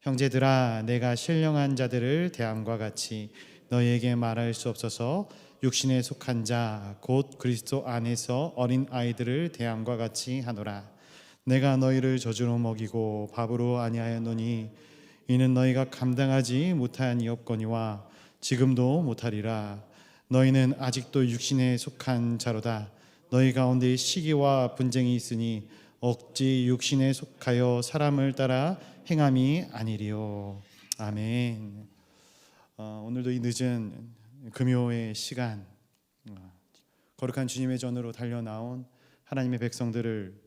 형제들아, 내가 신령한 자들을 대함과 같이 너희에게 말할 수 없어서 육신에 속한 자 곧 그리스도 안에서 어린 아이들을 대함과 같이 하노라. 내가 너희를 젖으로 먹이고 밥으로 아니하였노니 이는 너희가 감당하지 못하니없거니와 지금도 못하리라. 너희는 아직도 육신에 속한 자로다. 너희 가운데 시기와 분쟁이 있으니 억지 육신에 속하여 사람을 따라 행함이 아니리요. 아멘. 오늘도 이 늦은 금요의 시간, 거룩한 주님의 전으로 달려나온 하나님의 백성들을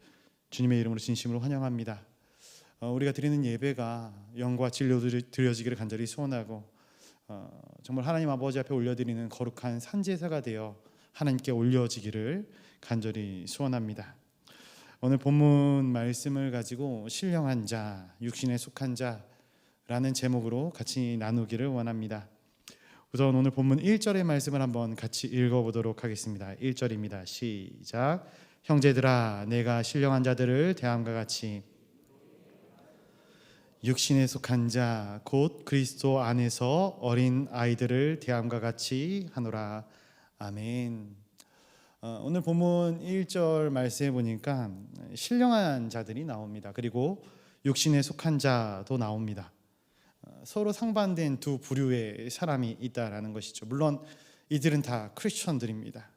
주님의 이름으로 진심으로 환영합니다. 우리가 드리는 예배가 영과 진리로 드려지기를 간절히 소원하고, 정말 하나님 아버지 앞에 올려드리는 거룩한 산제사가 되어 하나님께 올려지기를 간절히 소원합니다. 오늘 본문 말씀을 가지고 신령한 자, 육신에 속한 자라는 제목으로 같이 나누기를 원합니다. 우선 오늘 본문 1절의 말씀을 한번 같이 읽어보도록 하겠습니다. 1절입니다. 시작. 형제들아, 내가 신령한 자들을 대함과 같이 육신에 속한 자 곧 그리스도 안에서 어린 아이들을 대함과 같이 하노라. 아멘. 오늘 본문 1절 말씀해 보니까 신령한 자들이 나옵니다. 그리고 육신에 속한 자도 나옵니다. 서로 상반된 두 부류의 사람이 있다라는 것이죠. 물론 이들은 다 크리스천들입니다.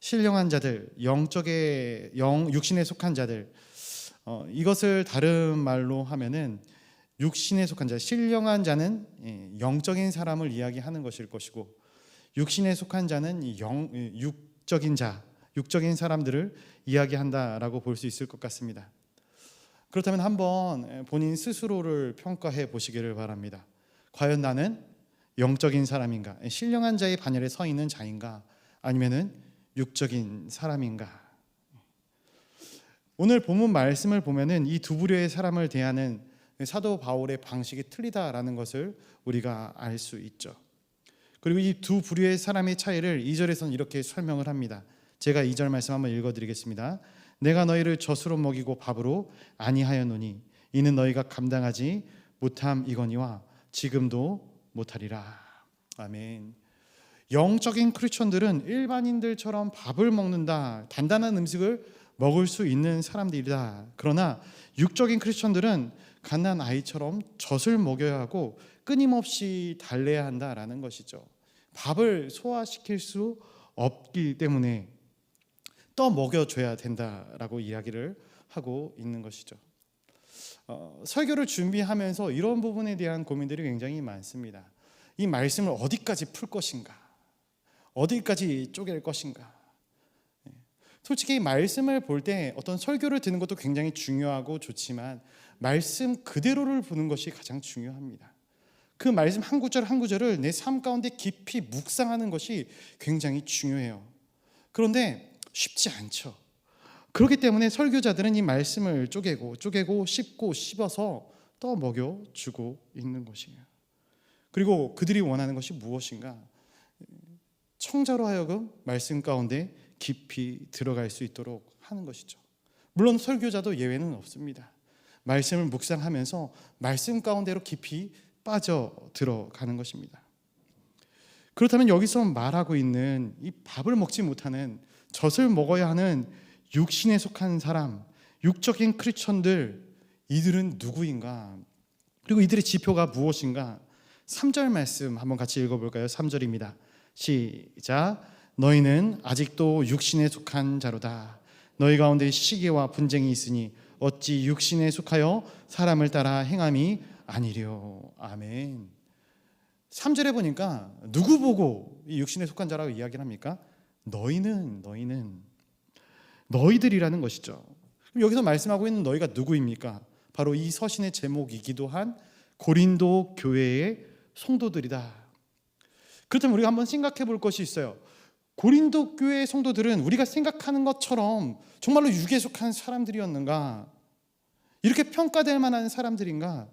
신령한 자들, 육신에 속한 자들, 이것을 다른 말로 하면은 육신에 속한 자, 신령한 자는 영적인 사람을 이야기하는 것일 것이고, 육신에 속한 자는 육적인 자, 육적인 사람들을 이야기한다라고 볼 수 있을 것 같습니다. 그렇다면 한번 본인 스스로를 평가해 보시기를 바랍니다. 과연 나는 영적인 사람인가, 신령한 자의 반열에 서 있는 자인가, 아니면은 육적인 사람인가? 오늘 본문 말씀을 보면은 이 두 부류의 사람을 대하는 사도 바울의 방식이 틀리다라는 것을 우리가 알 수 있죠. 그리고 이 두 부류의 사람의 차이를 2절에서는 이렇게 설명을 합니다. 제가 2절 말씀 한번 읽어드리겠습니다. 내가 너희를 젖으로 먹이고 밥으로 아니하였노니 이는 너희가 감당하지 못함이거니와 지금도 못하리라. 아멘. 영적인 크리스천들은 일반인들처럼 밥을 먹는다, 단단한 음식을 먹을 수 있는 사람들이다. 그러나 육적인 크리스천들은 갓난 아이처럼 젖을 먹여야 하고 끊임없이 달래야 한다라는 것이죠. 밥을 소화시킬 수 없기 때문에 떠 먹여줘야 된다라고 이야기를 하고 있는 것이죠. 설교를 준비하면서 이런 부분에 대한 고민들이 굉장히 많습니다. 이 말씀을 어디까지 풀 것인가, 어디까지 쪼갤 것인가. 솔직히 말씀을 볼 때 어떤 설교를 듣는 것도 굉장히 중요하고 좋지만 말씀 그대로를 보는 것이 가장 중요합니다. 그 말씀 한 구절 한 구절을 내 삶 가운데 깊이 묵상하는 것이 굉장히 중요해요. 그런데 쉽지 않죠. 그렇기 때문에 설교자들은 이 말씀을 쪼개고 씹고 씹어서 떠 먹여주고 있는 것이에요. 그리고 그들이 원하는 것이 무엇인가? 청자로 하여금 말씀 가운데 깊이 들어갈 수 있도록 하는 것이죠. 물론 설교자도 예외는 없습니다. 말씀을 묵상하면서 말씀 가운데로 깊이 빠져 들어가는 것입니다. 그렇다면 여기서 말하고 있는 이 밥을 먹지 못하는, 젖을 먹어야 하는 육신에 속한 사람, 육적인 크리스천들, 이들은 누구인가? 그리고 이들의 지표가 무엇인가? 3절 말씀 한번 같이 읽어볼까요? 3절입니다. 시작. 너희는 아직도 육신에 속한 자로다. 너희 가운데 시기와 분쟁이 있으니 어찌 육신에 속하여 사람을 따라 행함이 아니려. 아멘. 3절에 보니까 누구 보고 이 육신에 속한 자라고 이야기를 합니까? 너희들이라는 것이죠. 그럼 여기서 말씀하고 있는 너희가 누구입니까? 바로 이 서신의 제목이기도 한 고린도 교회의 성도들이다. 그렇다면 우리가 한번 생각해 볼 것이 있어요. 고린도 교회의 성도들은 우리가 생각하는 것처럼 정말로 육에 속한 사람들이었는가? 이렇게 평가될 만한 사람들인가?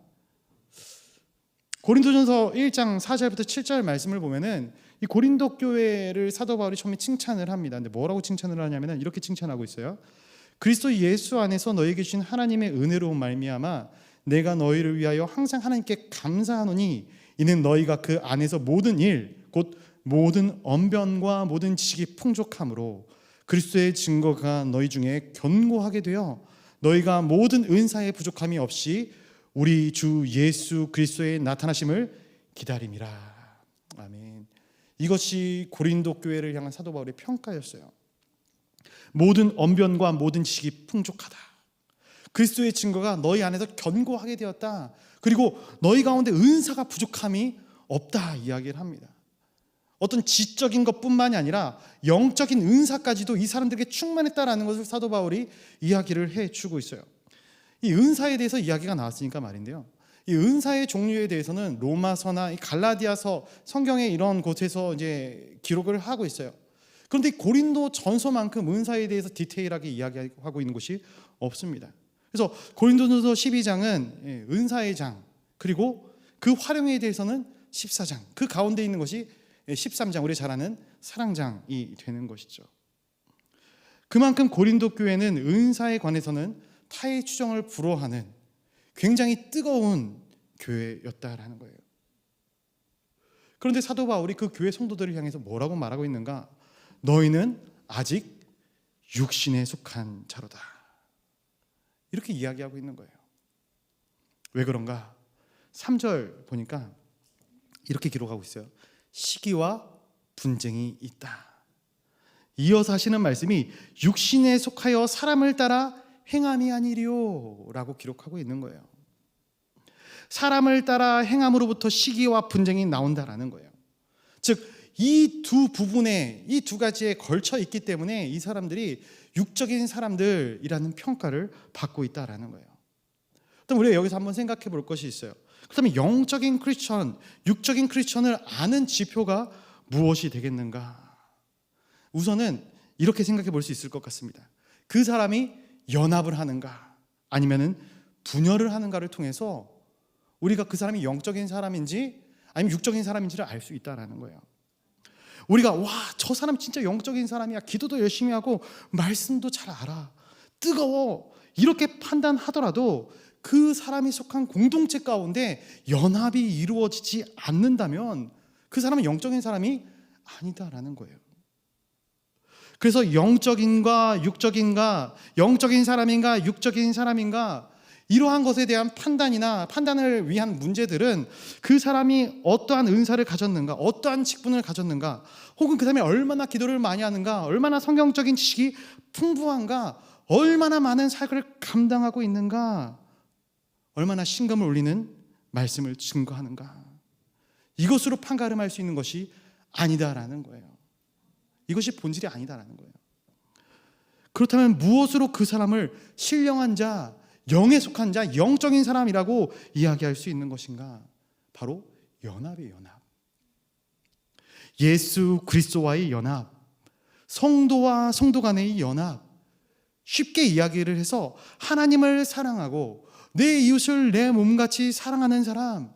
고린도전서 1장 4절부터 7절 말씀을 보면은 이 고린도 교회를 사도 바울이 처음에 칭찬을 합니다. 근데 뭐라고 칭찬을 하냐면은 이렇게 칭찬하고 있어요. 그리스도 예수 안에서 너희에게 주신 하나님의 은혜로 말미암아 내가 너희를 위하여 항상 하나님께 감사하노니 이는 너희가 그 안에서 모든 일 곧 모든 언변과 모든 지식이 풍족함으로 그리스도의 증거가 너희 중에 견고하게 되어 너희가 모든 은사의 부족함이 없이 우리 주 예수 그리스도의 나타나심을 기다림이라. 아멘. 이것이 고린도 교회를 향한 사도 바울의 평가였어요. 모든 언변과 모든 지식이 풍족하다. 그리스도의 증거가 너희 안에서 견고하게 되었다. 그리고 너희 가운데 은사가 부족함이 없다 이야기를 합니다. 어떤 지적인 것뿐만이 아니라 영적인 은사까지도 이 사람들에게 충만했다라는 것을 사도 바울이 이야기를 해주고 있어요. 이 은사에 대해서 이야기가 나왔으니까 말인데요. 이 은사의 종류에 대해서는 로마서나 갈라디아서 성경의 이런 곳에서 이제 기록을 하고 있어요. 그런데 고린도 전서만큼 은사에 대해서 디테일하게 이야기하고 있는 곳이 없습니다. 그래서 고린도전서 12장은 은사의 장, 그리고 그 활용에 대해서는 14장, 그 가운데 있는 것이 13장, 우리 잘 아는 사랑장이 되는 것이죠. 그만큼 고린도 교회는 은사에 관해서는 타의 추정을 불허하는 굉장히 뜨거운 교회였다라는 거예요. 그런데 사도 바울이 그 교회 성도들을 향해서 뭐라고 말하고 있는가? 너희는 아직 육신에 속한 자로다. 이렇게 이야기하고 있는 거예요. 왜 그런가? 3절 보니까 이렇게 기록하고 있어요. 시기와 분쟁이 있다. 이어서 하시는 말씀이 육신에 속하여 사람을 따라 행함이 아니리요 라고 기록하고 있는 거예요. 사람을 따라 행함으로부터 시기와 분쟁이 나온다라는 거예요. 즉 이 두 부분에, 이 두 가지에 걸쳐 있기 때문에 이 사람들이 육적인 사람들이라는 평가를 받고 있다라는 거예요. 그럼 우리가 여기서 한번 생각해 볼 것이 있어요. 그렇다면 영적인 크리스천, 육적인 크리스천을 아는 지표가 무엇이 되겠는가? 우선은 이렇게 생각해 볼 수 있을 것 같습니다. 그 사람이 연합을 하는가 아니면은 분열을 하는가를 통해서 우리가 그 사람이 영적인 사람인지 아니면 육적인 사람인지를 알 수 있다라는 거예요. 우리가 와, 저 사람 진짜 영적인 사람이야. 기도도 열심히 하고 말씀도 잘 알아. 뜨거워. 이렇게 판단하더라도 그 사람이 속한 공동체 가운데 연합이 이루어지지 않는다면 그 사람은 영적인 사람이 아니다라는 거예요. 그래서 영적인가 육적인가, 영적인 사람인가 육적인 사람인가, 이러한 것에 대한 판단이나 판단을 위한 문제들은 그 사람이 어떠한 은사를 가졌는가, 어떠한 직분을 가졌는가, 혹은 그 사람이 얼마나 기도를 많이 하는가, 얼마나 성경적인 지식이 풍부한가, 얼마나 많은 사역을 감당하고 있는가, 얼마나 신금을 울리는 말씀을 증거하는가, 이것으로 판가름할 수 있는 것이 아니다라는 거예요. 이것이 본질이 아니다라는 거예요. 그렇다면 무엇으로 그 사람을 신령한 자, 영에 속한 자, 영적인 사람이라고 이야기할 수 있는 것인가? 바로 연합이에요. 연합. 예수 그리스도와의 연합, 성도와 성도 간의 연합. 쉽게 이야기를 해서 하나님을 사랑하고 내 이웃을 내 몸같이 사랑하는 사람,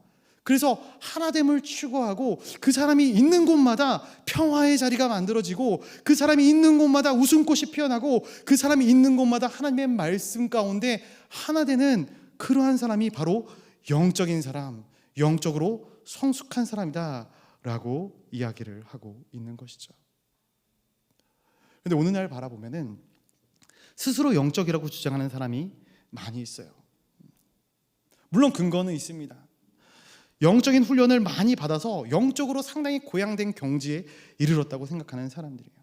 그래서 하나됨을 추구하고 그 사람이 있는 곳마다 평화의 자리가 만들어지고 그 사람이 있는 곳마다 웃음꽃이 피어나고 그 사람이 있는 곳마다 하나님의 말씀 가운데 하나 되는 그러한 사람이 바로 영적인 사람, 영적으로 성숙한 사람이다 라고 이야기를 하고 있는 것이죠. 그런데 오늘날 바라보면은 스스로 영적이라고 주장하는 사람이 많이 있어요. 물론 근거는 있습니다. 영적인 훈련을 많이 받아서 영적으로 상당히 고양된 경지에 이르렀다고 생각하는 사람들이에요.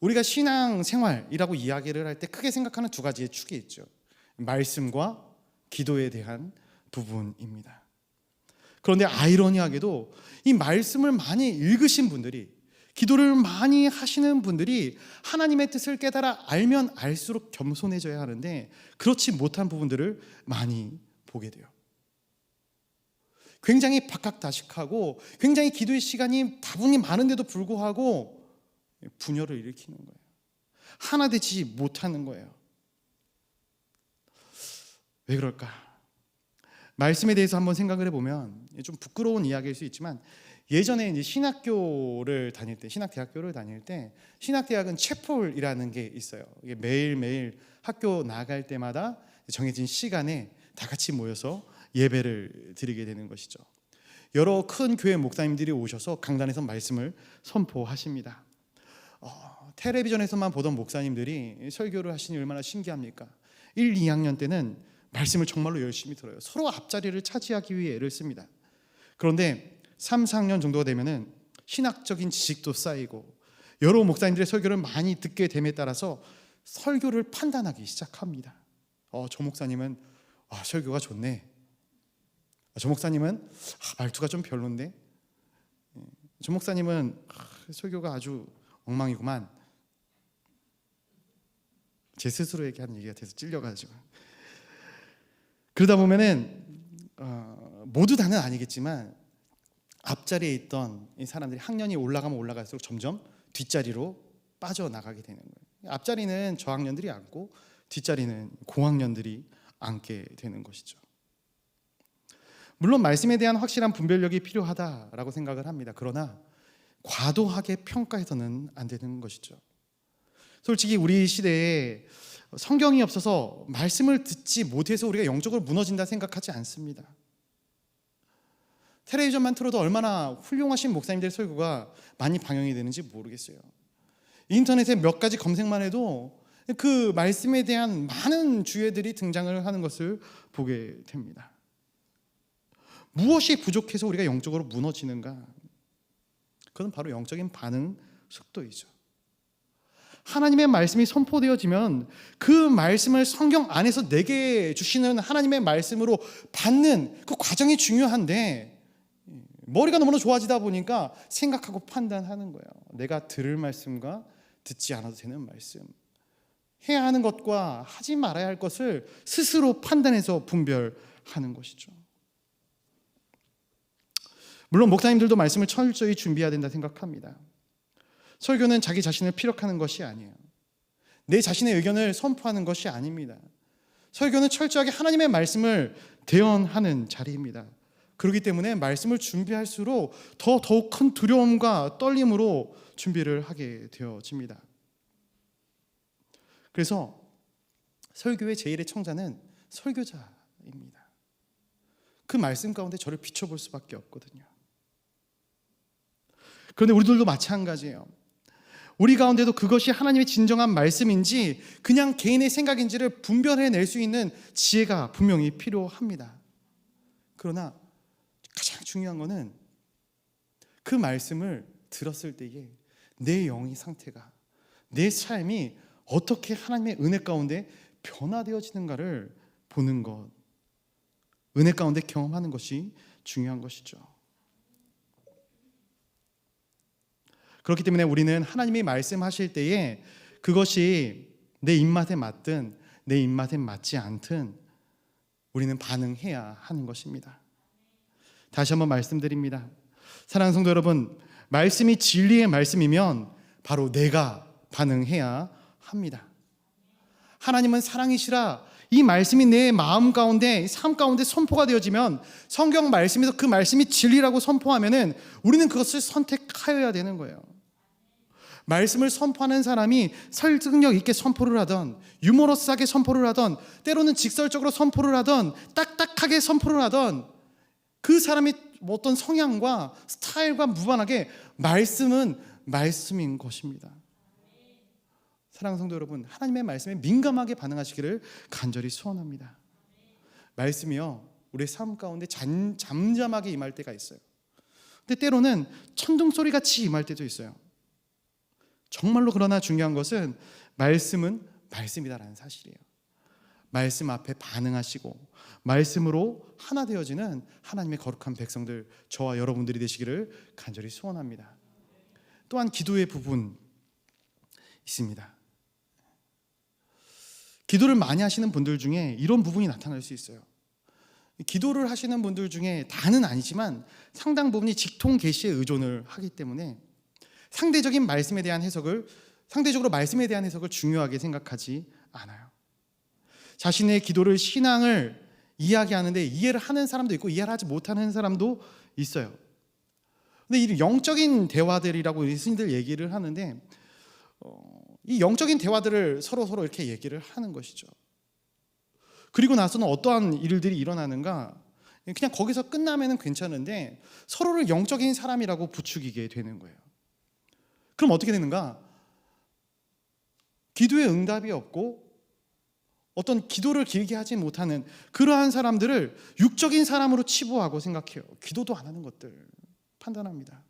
우리가 신앙생활이라고 이야기를 할 때 크게 생각하는 두 가지의 축이 있죠. 말씀과 기도에 대한 부분입니다. 그런데 아이러니하게도 이 말씀을 많이 읽으신 분들이, 기도를 많이 하시는 분들이 하나님의 뜻을 깨달아 알면 알수록 겸손해져야 하는데 그렇지 못한 부분들을 많이 보게 돼요. 굉장히 박학다식하고 굉장히 기도의 시간이 다분히 많은데도 불구하고 분열을 일으키는 거예요. 하나 되지 못하는 거예요. 왜 그럴까? 말씀에 대해서 한번 생각을 해보면 좀 부끄러운 이야기일 수 있지만 예전에 이제 신학교를 다닐 때, 신학대학교를 다닐 때 신학대학은 채플이라는 게 있어요. 이게 매일매일 학교 나갈 때마다 정해진 시간에 다 같이 모여서 예배를 드리게 되는 것이죠. 여러 큰 교회 목사님들이 오셔서 강단에서 말씀을 선포하십니다. 텔레비전에서만 보던 목사님들이 설교를 하시니 얼마나 신기합니까? 1, 2학년 때는 말씀을 정말로 열심히 들어요. 서로 앞자리를 차지하기 위해 애를 씁니다. 그런데 3, 4학년 정도가 되면은 신학적인 지식도 쌓이고 여러 목사님들의 설교를 많이 듣게 됨에 따라서 설교를 판단하기 시작합니다. 저 목사님은 설교가 좋네. 저 목사님은 말투가 좀 별론데. 저 목사님은 설교가 아주 엉망이구만. 제 스스로에게 한 얘기가 돼서 찔려가지고. 그러다 보면은 모두 다는 아니겠지만 앞자리에 있던 이 사람들이 학년이 올라가면 올라갈수록 점점 뒷자리로 빠져나가게 되는 거예요. 앞자리는 저학년들이 앉고 뒷자리는 고학년들이 앉게 되는 것이죠. 물론 말씀에 대한 확실한 분별력이 필요하다라고 생각을 합니다. 그러나 과도하게 평가해서는 안 되는 것이죠. 솔직히 우리 시대에 성경이 없어서 말씀을 듣지 못해서 우리가 영적으로 무너진다 생각하지 않습니다. 텔레비전만 틀어도 얼마나 훌륭하신 목사님들의 설교가 많이 방영이 되는지 모르겠어요. 인터넷에 몇 가지 검색만 해도 그 말씀에 대한 많은 주제들이 등장을 하는 것을 보게 됩니다. 무엇이 부족해서 우리가 영적으로 무너지는가? 그건 바로 영적인 반응 속도이죠. 하나님의 말씀이 선포되어지면 그 말씀을 성경 안에서 내게 주시는 하나님의 말씀으로 받는 그 과정이 중요한데 머리가 너무나 좋아지다 보니까 생각하고 판단하는 거예요. 내가 들을 말씀과 듣지 않아도 되는 말씀, 해야 하는 것과 하지 말아야 할 것을 스스로 판단해서 분별하는 것이죠. 물론 목사님들도 말씀을 철저히 준비해야 된다 생각합니다. 설교는 자기 자신을 피력하는 것이 아니에요. 내 자신의 의견을 선포하는 것이 아닙니다. 설교는 철저하게 하나님의 말씀을 대언하는 자리입니다. 그렇기 때문에 말씀을 준비할수록 더욱 큰 두려움과 떨림으로 준비를 하게 되어집니다. 그래서 설교의 제1의 청자는 설교자입니다. 그 말씀 가운데 저를 비춰볼 수밖에 없거든요. 그런데 우리들도 마찬가지예요. 우리 가운데도 그것이 하나님의 진정한 말씀인지 그냥 개인의 생각인지를 분별해낼 수 있는 지혜가 분명히 필요합니다. 그러나 가장 중요한 것은 그 말씀을 들었을 때에 내 영의 상태가, 내 삶이 어떻게 하나님의 은혜 가운데 변화되어지는가를 보는 것, 은혜 가운데 경험하는 것이 중요한 것이죠. 그렇기 때문에 우리는 하나님이 말씀하실 때에 그것이 내 입맛에 맞든 내 입맛에 맞지 않든 우리는 반응해야 하는 것입니다. 다시 한번 말씀드립니다. 사랑하는 성도 여러분, 말씀이 진리의 말씀이면 바로 내가 반응해야 합니다. 하나님은 사랑이시라 이 말씀이 내 마음 가운데, 삶 가운데 선포가 되어지면 성경 말씀에서 그 말씀이 진리라고 선포하면은 우리는 그것을 선택하여야 되는 거예요. 말씀을 선포하는 사람이 설득력 있게 선포를 하던, 유머러스하게 선포를 하던, 때로는 직설적으로 선포를 하던, 딱딱하게 선포를 하던 그 사람이 어떤 성향과 스타일과 무관하게 말씀은 말씀인 것입니다. 사랑하는 성도 여러분, 하나님의 말씀에 민감하게 반응하시기를 간절히 소원합니다. 말씀이요, 우리의 삶 가운데 잠잠하게 임할 때가 있어요. 근데 때로는 천둥소리 같이 임할 때도 있어요. 정말로 그러나 중요한 것은 말씀은 말씀이다라는 사실이에요. 말씀 앞에 반응하시고 말씀으로 하나 되어지는 하나님의 거룩한 백성들, 저와 여러분들이 되시기를 간절히 소원합니다. 또한 기도의 부분 있습니다. 기도를 많이 하시는 분들 중에 이런 부분이 나타날 수 있어요. 기도를 하시는 분들 중에 다는 아니지만 상당 부분이 직통 계시에 의존을 하기 때문에 상대적으로 말씀에 대한 해석을 중요하게 생각하지 않아요. 자신의 기도를, 신앙을 이야기하는데 이해를 하는 사람도 있고 이해를 하지 못하는 사람도 있어요. 근데 이 영적인 대화들이라고 예수님들 얘기를 하는데 이 영적인 대화들을 서로 이렇게 얘기를 하는 것이죠. 그리고 나서는 어떠한 일들이 일어나는가? 그냥 거기서 끝나면 괜찮은데 서로를 영적인 사람이라고 부추기게 되는 거예요. 그럼 어떻게 되는가? 기도에 응답이 없고 어떤 기도를 길게 하지 못하는 그러한 사람들을 육적인 사람으로 치부하고 생각해요. 기도도 안 하는 것들 판단합니다.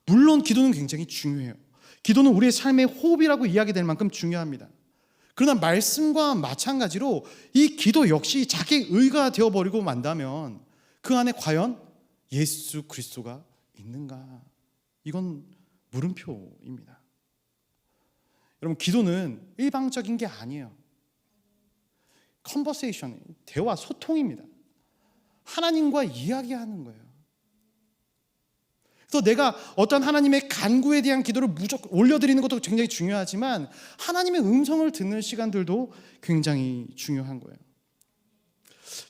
물론 기도는 굉장히 중요해요. 기도는 우리의 삶의 호흡이라고 이야기될 만큼 중요합니다. 그러나 말씀과 마찬가지로 이 기도 역시 자기 의가 되어버리고 만다면 그 안에 과연 예수 그리스도가 있는가? 이건 물음표입니다. 여러분, 기도는 일방적인 게 아니에요. 컨버세이션, 대화, 소통입니다. 하나님과 이야기하는 거예요. 그래서 내가 어떤 하나님의 간구에 대한 기도를 무조건 올려드리는 것도 굉장히 중요하지만 하나님의 음성을 듣는 시간들도 굉장히 중요한 거예요.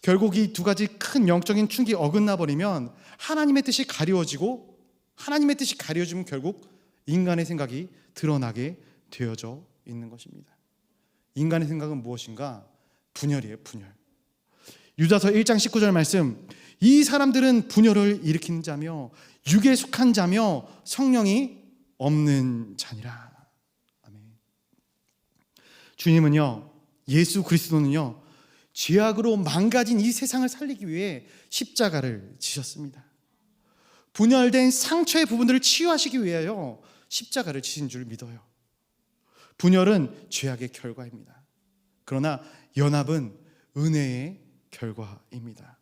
결국 이 두 가지 큰 영적인 충격이 어긋나 버리면 하나님의 뜻이 가려지고 하나님의 뜻이 가려지면 결국 인간의 생각이 드러나게 되어져 있는 것입니다. 인간의 생각은 무엇인가? 분열이에요, 분열. 유다서 1장 19절 말씀, 이 사람들은 분열을 일으키는 자며 육에 속한 자며 성령이 없는 자니라. 아멘. 주님은요, 예수 그리스도는요, 죄악으로 망가진 이 세상을 살리기 위해 십자가를 지셨습니다. 분열된 상처의 부분들을 치유하시기 위하여 십자가를 지신 줄 믿어요. 분열은 죄악의 결과입니다. 그러나 연합은 은혜의 결과입니다.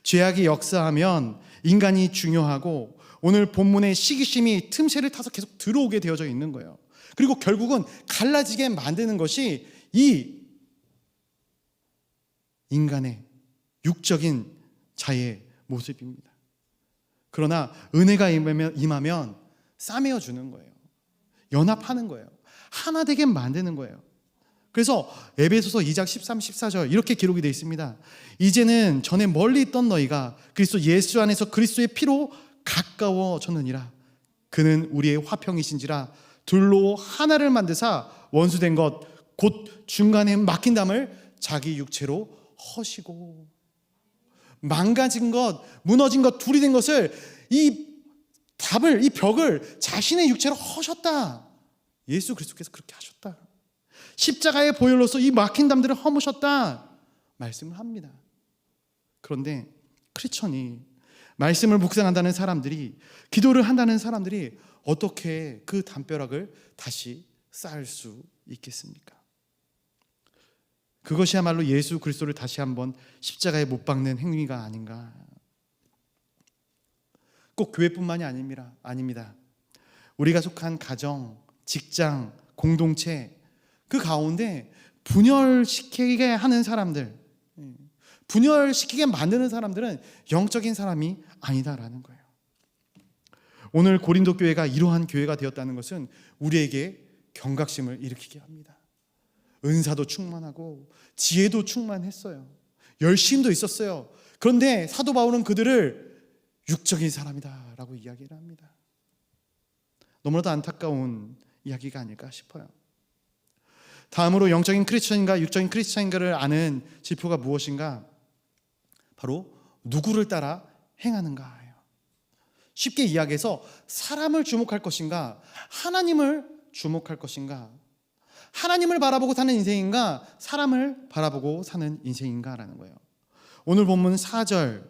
죄악이 역사하면 인간이 중요하고 오늘 본문의 시기심이 틈새를 타서 계속 들어오게 되어져 있는 거예요. 그리고 결국은 갈라지게 만드는 것이 이 인간의 육적인 자의 모습입니다. 그러나 은혜가 임하면 싸매어 주는 거예요. 연합하는 거예요. 하나 되게 만드는 거예요. 그래서 에베소서 2장 13, 14절 이렇게 기록이 되어 있습니다. 이제는 전에 멀리 있던 너희가 그리스도 예수 안에서 그리스도의 피로 가까워졌느니라. 그는 우리의 화평이신지라. 둘로 하나를 만드사 원수된 것 곧 중간에 막힌 담을 자기 육체로 허시고. 망가진 것, 무너진 것, 둘이 된 것을 이 벽을 자신의 육체로 허셨다. 예수 그리스도께서 그렇게 하셨다. 십자가의 보혈로서 이 막힌 담들을 허무셨다 말씀을 합니다. 그런데 크리스천이 말씀을 묵상한다는 사람들이, 기도를 한다는 사람들이 어떻게 그 담벼락을 다시 쌓을 수 있겠습니까? 그것이야말로 예수 그리스도를 다시 한번 십자가에 못 박는 행위가 아닌가. 꼭 교회뿐만이 아닙니다. 우리가 속한 가정, 직장, 공동체, 그 가운데 분열시키게 하는 사람들, 분열시키게 만드는 사람들은 영적인 사람이 아니다라는 거예요. 오늘 고린도 교회가 이러한 교회가 되었다는 것은 우리에게 경각심을 일으키게 합니다. 은사도 충만하고 지혜도 충만했어요. 열심도 있었어요. 그런데 사도 바울은 그들을 육적인 사람이다라고 이야기를 합니다. 너무나도 안타까운 이야기가 아닐까 싶어요. 다음으로 영적인 크리스천인가 육적인 크리스천인가를 아는 지표가 무엇인가? 바로 누구를 따라 행하는가예요. 쉽게 이야기해서 사람을 주목할 것인가, 하나님을 주목할 것인가, 하나님을 바라보고 사는 인생인가, 사람을 바라보고 사는 인생인가라는 거예요. 오늘 본문 4절,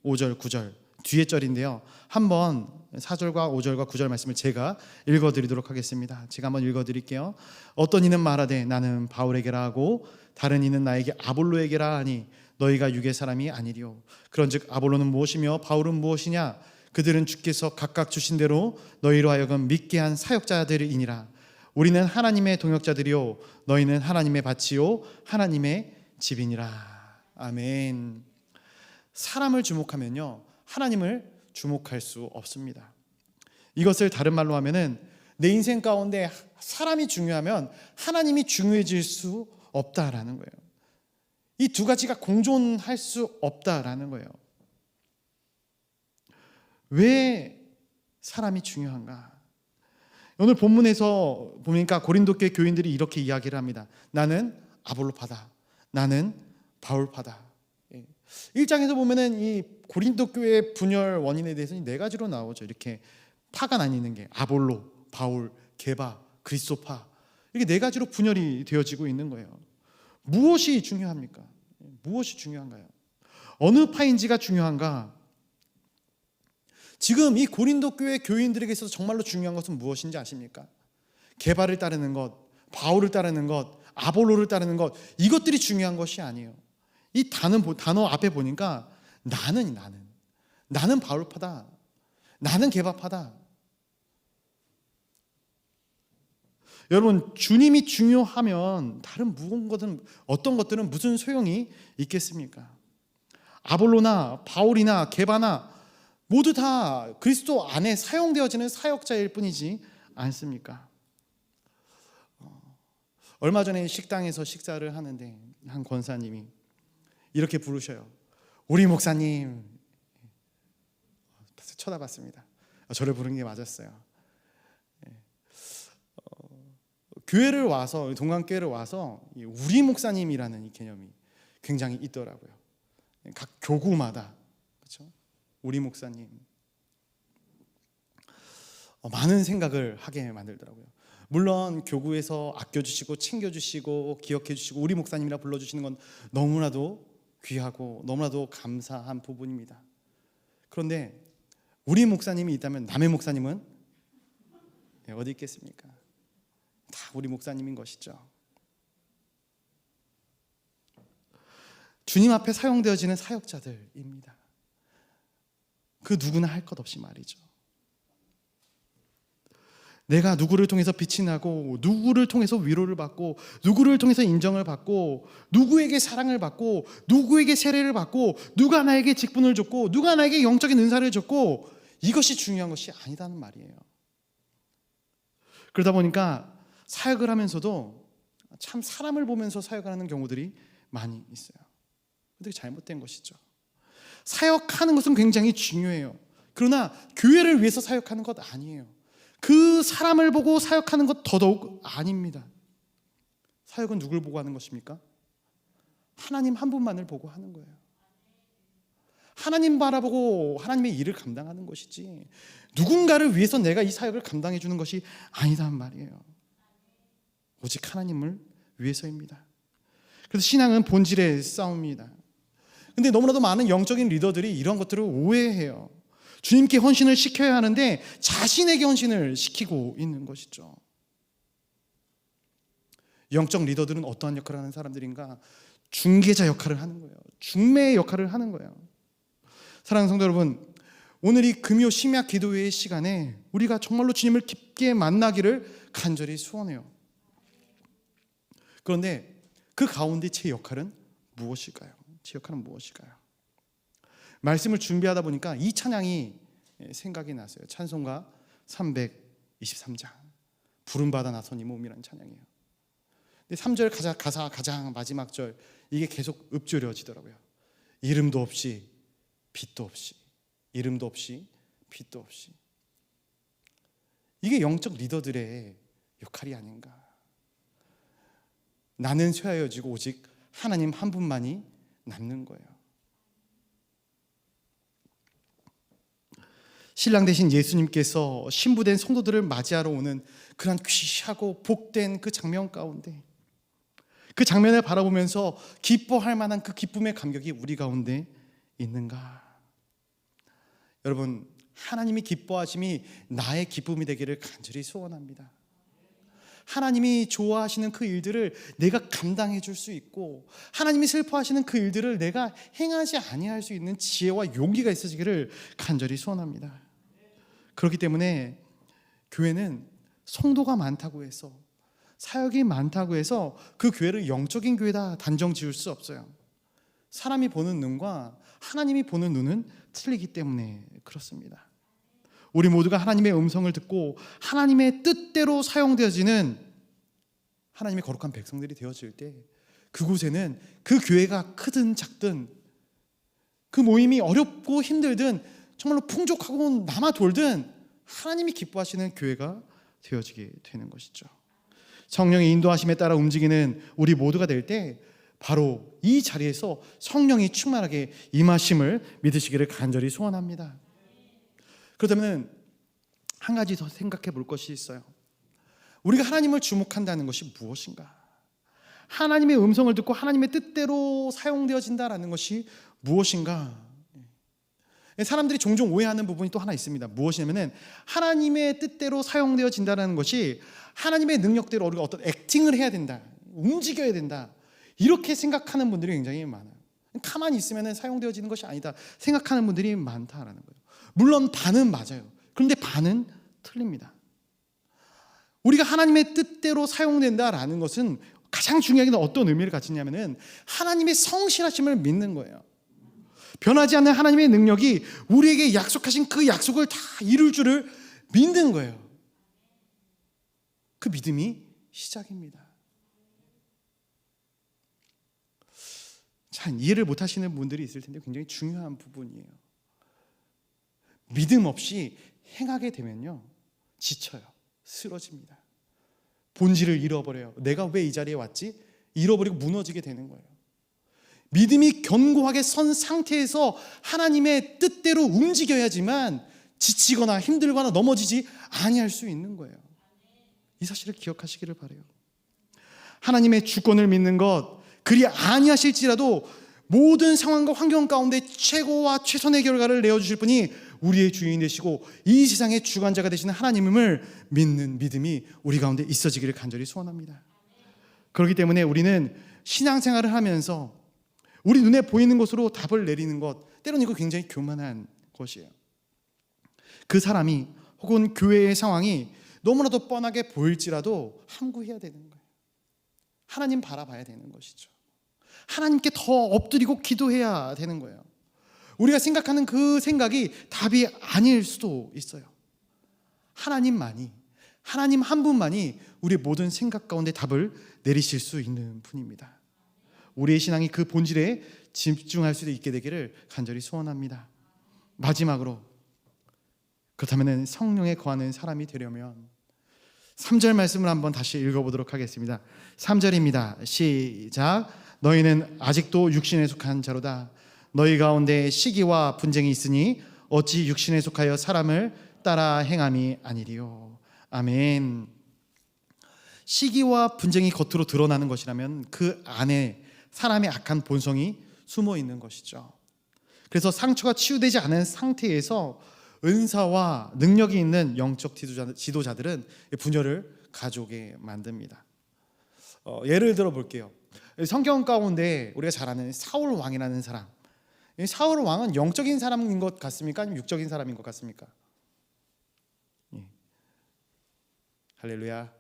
5절, 9절 뒤에 절인데요. 한번 4절과 5절과 9절 말씀을 제가 읽어드리도록 하겠습니다. 제가 한번 읽어드릴게요. 어떤 이는 말하되 나는 바울에게라 하고 다른 이는 나에게 아볼로에게라 하니 너희가 육의 사람이 아니리요. 그런즉 아볼로는 무엇이며 바울은 무엇이냐? 그들은 주께서 각각 주신 대로 너희로 하여금 믿게 한 사역자들이니라. 우리는 하나님의 동역자들이요 너희는 하나님의 밭이요 하나님의 집이니라. 아멘. 사람을 주목하면요 하나님을 주목할 수 없습니다. 이것을 다른 말로 하면은 내 인생 가운데 사람이 중요하면 하나님이 중요해질 수 없다라는 거예요. 이 두 가지가 공존할 수 없다라는 거예요. 왜 사람이 중요한가? 오늘 본문에서 보니까 고린도 교회 교인들이 이렇게 이야기를 합니다. 나는 아볼로파다. 나는 바울파다. 1장에서 보면은 이 고린도 교회 분열 원인에 대해서는 네 가지로 나오죠. 이렇게 파가 나뉘는 게 아볼로, 바울, 게바, 그리스도파, 이렇게 네 가지로 분열이 되어지고 있는 거예요. 무엇이 중요합니까? 무엇이 중요한가요? 어느 파인지가 중요한가? 지금 이 고린도 교회 교인들에게 있어서 정말로 중요한 것은 무엇인지 아십니까? 게바를 따르는 것, 바울을 따르는 것, 아볼로를 따르는 것, 이것들이 중요한 것이 아니에요. 이 단어 앞에 보니까 나는 바울파다, 나는 게바파다. 여러분, 주님이 중요하면 다른 어떤 것들은 무슨 소용이 있겠습니까? 아볼로나 바울이나 게바나 모두 다 그리스도 안에 사용되어지는 사역자일 뿐이지 않습니까? 얼마 전에 식당에서 식사를 하는데 한 권사님이 이렇게 부르셔요. 우리 목사님. 쳐다봤습니다. 저를 부른 게 맞았어요. 교회를 와서, 동강교회를 와서 우리 목사님이라는 이 개념이 굉장히 있더라고요. 각 교구마다, 그렇죠? 우리 목사님. 많은 생각을 하게 만들더라고요. 물론 교구에서 아껴주시고 챙겨주시고 기억해주시고 우리 목사님이라 불러주시는 건 너무나도 귀하고 너무나도 감사한 부분입니다. 그런데 우리 목사님이 있다면 남의 목사님은 어디 있겠습니까? 다 우리 목사님인 것이죠. 주님 앞에 사용되어지는 사역자들입니다. 그 누구나 할 것 없이 말이죠. 내가 누구를 통해서 빛이 나고, 누구를 통해서 위로를 받고, 누구를 통해서 인정을 받고, 누구에게 사랑을 받고, 누구에게 세례를 받고, 누가 나에게 직분을 줬고, 누가 나에게 영적인 은사를 줬고, 이것이 중요한 것이 아니다는 말이에요. 그러다 보니까 사역을 하면서도 참 사람을 보면서 사역을 하는 경우들이 많이 있어요. 그게 잘못된 것이죠. 사역하는 것은 굉장히 중요해요. 그러나 교회를 위해서 사역하는 것 아니에요. 그 사람을 보고 사역하는 것 더더욱 아닙니다. 사역은 누굴 보고 하는 것입니까? 하나님 한 분만을 보고 하는 거예요. 하나님 바라보고 하나님의 일을 감당하는 것이지 누군가를 위해서 내가 이 사역을 감당해 주는 것이 아니단 말이에요. 오직 하나님을 위해서입니다. 그래서 신앙은 본질의 싸움입니다. 근데 너무나도 많은 영적인 리더들이 이런 것들을 오해해요. 주님께 헌신을 시켜야 하는데 자신에게 헌신을 시키고 있는 것이죠. 영적 리더들은 어떠한 역할을 하는 사람들인가? 중개자 역할을 하는 거예요. 중매의 역할을 하는 거예요. 사랑하는 성도 여러분, 오늘 이 금요 심야 기도회의 시간에 우리가 정말로 주님을 깊게 만나기를 간절히 소원해요. 그런데 그 가운데 제 역할은 무엇일까요? 제 역할은 무엇일까요? 말씀을 준비하다 보니까 이 찬양이 생각이 났어요. 찬송가 323장 부름받아 나선 이 몸이라는 찬양이에요. 근데 3절 가사 가장 마지막 절 이게 계속 읊조려지더라고요. 이름도 없이 빛도 없이, 이름도 없이 빛도 없이. 이게 영적 리더들의 역할이 아닌가. 나는 쇠하여지고 오직 하나님 한 분만이 남는 거예요. 신랑 되신 예수님께서 신부된 성도들을 맞이하러 오는 그런 귀하고 복된 그 장면 가운데, 그 장면을 바라보면서 기뻐할 만한 그 기쁨의 감격이 우리 가운데 있는가? 여러분, 하나님이 기뻐하심이 나의 기쁨이 되기를 간절히 소원합니다. 하나님이 좋아하시는 그 일들을 내가 감당해 줄 수 있고, 하나님이 슬퍼하시는 그 일들을 내가 행하지 아니할 수 있는 지혜와 용기가 있어지기를 간절히 소원합니다. 그렇기 때문에 교회는 성도가 많다고 해서, 사역이 많다고 해서 그 교회를 영적인 교회다 단정 지을 수 없어요. 사람이 보는 눈과 하나님이 보는 눈은 틀리기 때문에 그렇습니다. 우리 모두가 하나님의 음성을 듣고 하나님의 뜻대로 사용되어지는 하나님의 거룩한 백성들이 되어질 때, 그곳에는 그 교회가 크든 작든, 그 모임이 어렵고 힘들든 정말로 풍족하고 남아 돌든 하나님이 기뻐하시는 교회가 되어지게 되는 것이죠. 성령의 인도하심에 따라 움직이는 우리 모두가 될 때 바로 이 자리에서 성령이 충만하게 임하심을 믿으시기를 간절히 소원합니다. 그렇다면 한 가지 더 생각해 볼 것이 있어요. 우리가 하나님을 주목한다는 것이 무엇인가? 하나님의 음성을 듣고 하나님의 뜻대로 사용되어진다라는 것이 무엇인가? 사람들이 종종 오해하는 부분이 또 하나 있습니다. 무엇이냐면은 하나님의 뜻대로 사용되어진다는 것이 하나님의 능력대로 우리가 어떤 액팅을 해야 된다, 움직여야 된다, 이렇게 생각하는 분들이 굉장히 많아요. 가만히 있으면 사용되어지는 것이 아니다 생각하는 분들이 많다라는 거예요. 물론 반은 맞아요. 그런데 반은 틀립니다. 우리가 하나님의 뜻대로 사용된다라는 것은 가장 중요한 게 어떤 의미를 가지냐면은 하나님의 성실하심을 믿는 거예요. 변하지 않는 하나님의 능력이 우리에게 약속하신 그 약속을 다 이룰 줄을 믿는 거예요. 그 믿음이 시작입니다. 잘 이해를 못 하시는 분들이 있을 텐데 굉장히 중요한 부분이에요. 믿음 없이 행하게 되면요, 지쳐요. 쓰러집니다. 본질을 잃어버려요. 내가 왜 이 자리에 왔지? 잃어버리고 무너지게 되는 거예요. 믿음이 견고하게 선 상태에서 하나님의 뜻대로 움직여야지만 지치거나 힘들거나 넘어지지 아니할 수 있는 거예요. 이 사실을 기억하시기를 바라요. 하나님의 주권을 믿는 것, 그리 아니하실지라도 모든 상황과 환경 가운데 최고와 최선의 결과를 내어주실 분이 우리의 주인 되시고 이 세상의 주관자가 되시는 하나님을 믿는 믿음이 우리 가운데 있어지기를 간절히 소원합니다. 그렇기 때문에 우리는 신앙생활을 하면서 우리 눈에 보이는 것으로 답을 내리는 것, 때로는 이거 굉장히 교만한 것이에요. 그 사람이 혹은 교회의 상황이 너무나도 뻔하게 보일지라도 함구해야 되는 거예요. 하나님 바라봐야 되는 것이죠. 하나님께 더 엎드리고 기도해야 되는 거예요. 우리가 생각하는 그 생각이 답이 아닐 수도 있어요. 하나님만이, 하나님 한 분만이 우리의 모든 생각 가운데 답을 내리실 수 있는 분입니다. 우리의 신앙이 그 본질에 집중할 수 있게 되기를 간절히 소원합니다. 마지막으로, 그렇다면 성령에 거하는 사람이 되려면 3절 말씀을 한번 다시 읽어보도록 하겠습니다. 3절입니다. 시작. 너희는 아직도 육신에 속한 자로다. 너희 가운데 시기와 분쟁이 있으니 어찌 육신에 속하여 사람을 따라 행함이 아니리요. 아멘. 시기와 분쟁이 겉으로 드러나는 것이라면 그 안에 사람의 악한 본성이 숨어 있는 것이죠. 그래서 상처가 치유되지 않은 상태에서 은사와 능력이 있는 영적 지도자들은 분열을 가져오게 만듭니다. 예를 들어 볼게요. 성경 가운데 우리가 잘 아는 사울 왕이라는 사람, 사울 왕은 영적인 사람인 것 같습니까? 아니면 육적인 사람인 것 같습니까? 예. 할렐루야.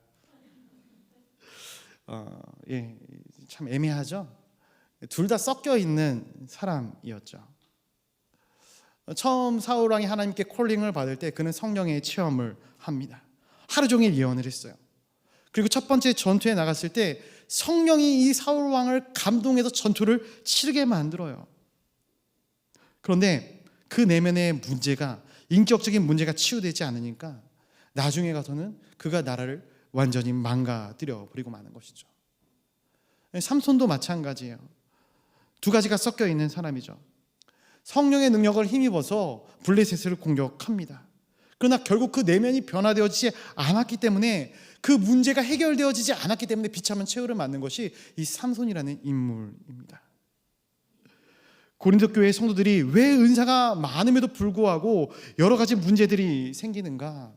예, 참 애매하죠. 둘 다 섞여 있는 사람이었죠. 처음 사울 왕이 하나님께 콜링을 받을 때 그는 성령의 체험을 합니다. 하루 종일 예언을 했어요. 그리고 첫 번째 전투에 나갔을 때 성령이 이 사울 왕을 감동해서 전투를 치르게 만들어요. 그런데 그 내면의 문제가, 인격적인 문제가 치유되지 않으니까 나중에 가서는 그가 나라를 완전히 망가뜨려 버리고 마는 것이죠. 삼손도 마찬가지예요. 두 가지가 섞여 있는 사람이죠. 성령의 능력을 힘입어서 블레셋을 공격합니다. 그러나 결국 그 내면이 변화되어지지 않았기 때문에, 그 문제가 해결되어지지 않았기 때문에 비참한 최후를 맞는 것이 이 삼손이라는 인물입니다. 고린도 교회 성도들이 왜 은사가 많음에도 불구하고 여러 가지 문제들이 생기는가?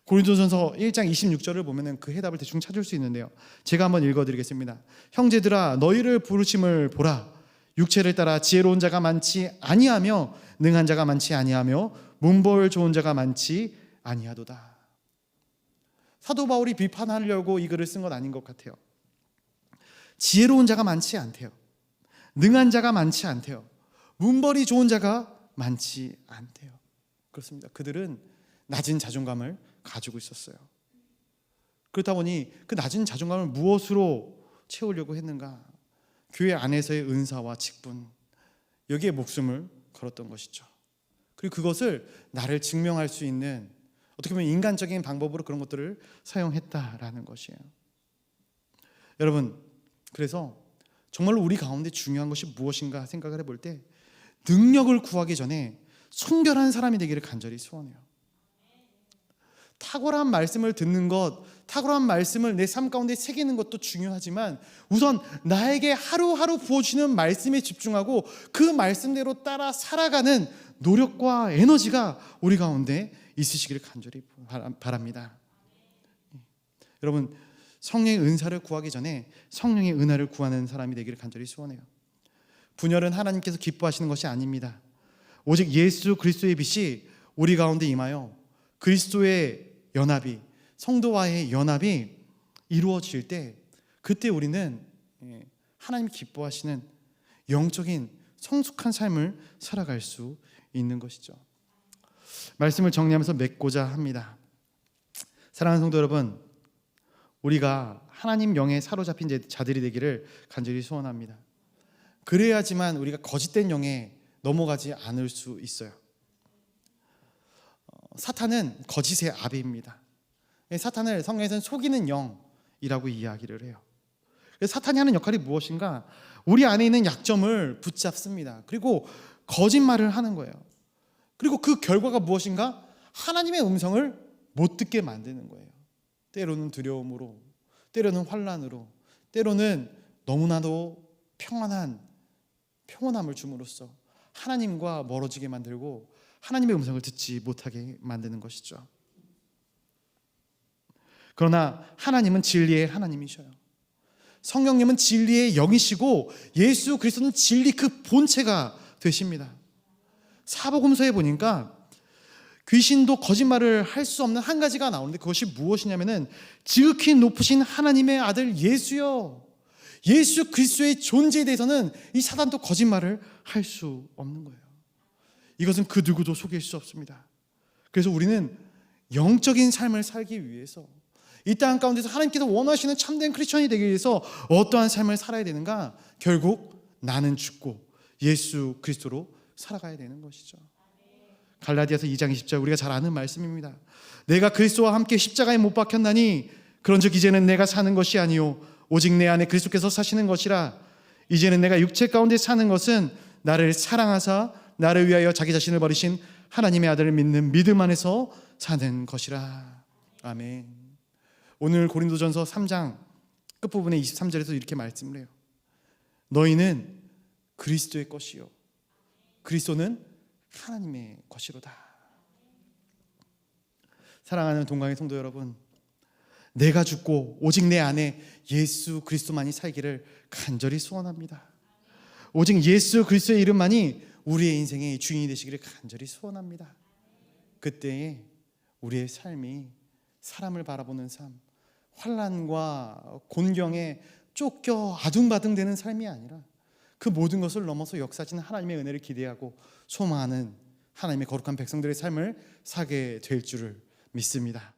고린도전서 1장 26절을 보면 그 해답을 대충 찾을 수 있는데요. 제가 한번 읽어드리겠습니다. 형제들아, 너희를 부르심을 보라. 육체를 따라 지혜로운 자가 많지 아니하며 능한 자가 많지 아니하며 문벌 좋은 자가 많지 아니하도다. 사도 바울이 비판하려고 이 글을 쓴 건 아닌 것 같아요. 지혜로운 자가 많지 않대요. 능한 자가 많지 않대요. 문벌이 좋은 자가 많지 않대요. 그렇습니다. 그들은 낮은 자존감을 가지고 있었어요. 그렇다 보니 그 낮은 자존감을 무엇으로 채우려고 했는가? 교회 안에서의 은사와 직분, 여기에 목숨을 걸었던 것이죠. 그리고 그것을 나를 증명할 수 있는, 어떻게 보면 인간적인 방법으로 그런 것들을 사용했다라는 것이에요. 여러분, 그래서 정말로 우리 가운데 중요한 것이 무엇인가 생각을 해볼 때 능력을 구하기 전에 순결한 사람이 되기를 간절히 소원해요. 탁월한 말씀을 듣는 것, 탁월한 말씀을 내 삶 가운데 새기는 것도 중요하지만 우선 나에게 하루하루 부어주시는 말씀에 집중하고 그 말씀대로 따라 살아가는 노력과 에너지가 우리 가운데 있으시기를 간절히 바랍니다. 여러분, 성령의 은사를 구하기 전에 성령의 은혜를 구하는 사람이 되기를 간절히 소원해요. 분열은 하나님께서 기뻐하시는 것이 아닙니다. 오직 예수 그리스도의 빛이 우리 가운데 임하여 그리스도의 연합이, 성도와의 연합이 이루어질 때 그때 우리는 하나님 기뻐하시는 영적인 성숙한 삶을 살아갈 수 있는 것이죠. 말씀을 정리하면서 맺고자 합니다. 사랑하는 성도 여러분, 우리가 하나님 영에 사로잡힌 자들이 되기를 간절히 소원합니다. 그래야지만 우리가 거짓된 영에 넘어가지 않을 수 있어요. 사탄은 거짓의 아비입니다. 사탄을 성경에서는 속이는 영이라고 이야기를 해요. 사탄이 하는 역할이 무엇인가? 우리 안에 있는 약점을 붙잡습니다. 그리고 거짓말을 하는 거예요. 그리고 그 결과가 무엇인가? 하나님의 음성을 못 듣게 만드는 거예요. 때로는 두려움으로, 때로는 환난으로, 때로는 너무나도 평온함을 줌으로써 하나님과 멀어지게 만들고 하나님의 음성을 듣지 못하게 만드는 것이죠. 그러나 하나님은 진리의 하나님이셔요. 성령님은 진리의 영이시고 예수 그리스도는 진리 그 본체가 되십니다. 사복음서에 보니까 귀신도 거짓말을 할 수 없는 한 가지가 나오는데 그것이 무엇이냐면은 지극히 높으신 하나님의 아들 예수요, 예수 그리스도의 존재에 대해서는 이 사단도 거짓말을 할 수 없는 거예요. 이것은 그 누구도 속일 수 없습니다. 그래서 우리는 영적인 삶을 살기 위해서 이 땅 가운데서 하나님께서 원하시는 참된 크리스천이 되기 위해서 어떠한 삶을 살아야 되는가? 결국 나는 죽고 예수 그리스도로 살아가야 되는 것이죠. 갈라디아서 2장 20절 우리가 잘 아는 말씀입니다. 내가 그리스도와 함께 십자가에 못 박혔나니 그런즉 이제는 내가 사는 것이 아니요 오직 내 안에 그리스도께서 사시는 것이라. 이제는 내가 육체 가운데 사는 것은 나를 사랑하사 나를 위하여 자기 자신을 버리신 하나님의 아들을 믿는 믿음 안에서 사는 것이라. 아멘. 오늘 고린도전서 3장 끝부분에 23절에서 이렇게 말씀을 해요. 너희는 그리스도의 것이요 그리스도는 하나님의 것이로다. 사랑하는 동강의 성도 여러분, 내가 죽고 오직 내 안에 예수 그리스도만이 살기를 간절히 소원합니다. 오직 예수 그리스도의 이름만이 우리의 인생의 주인이 되시기를 간절히 소원합니다. 그때에 우리의 삶이 사람을 바라보는 삶, 환난과 곤경에 쫓겨 아둥바둥되는 삶이 아니라 그 모든 것을 넘어서 역사하시는 하나님의 은혜를 기대하고 소망하는 하나님의 거룩한 백성들의 삶을 살게 될 줄을 믿습니다.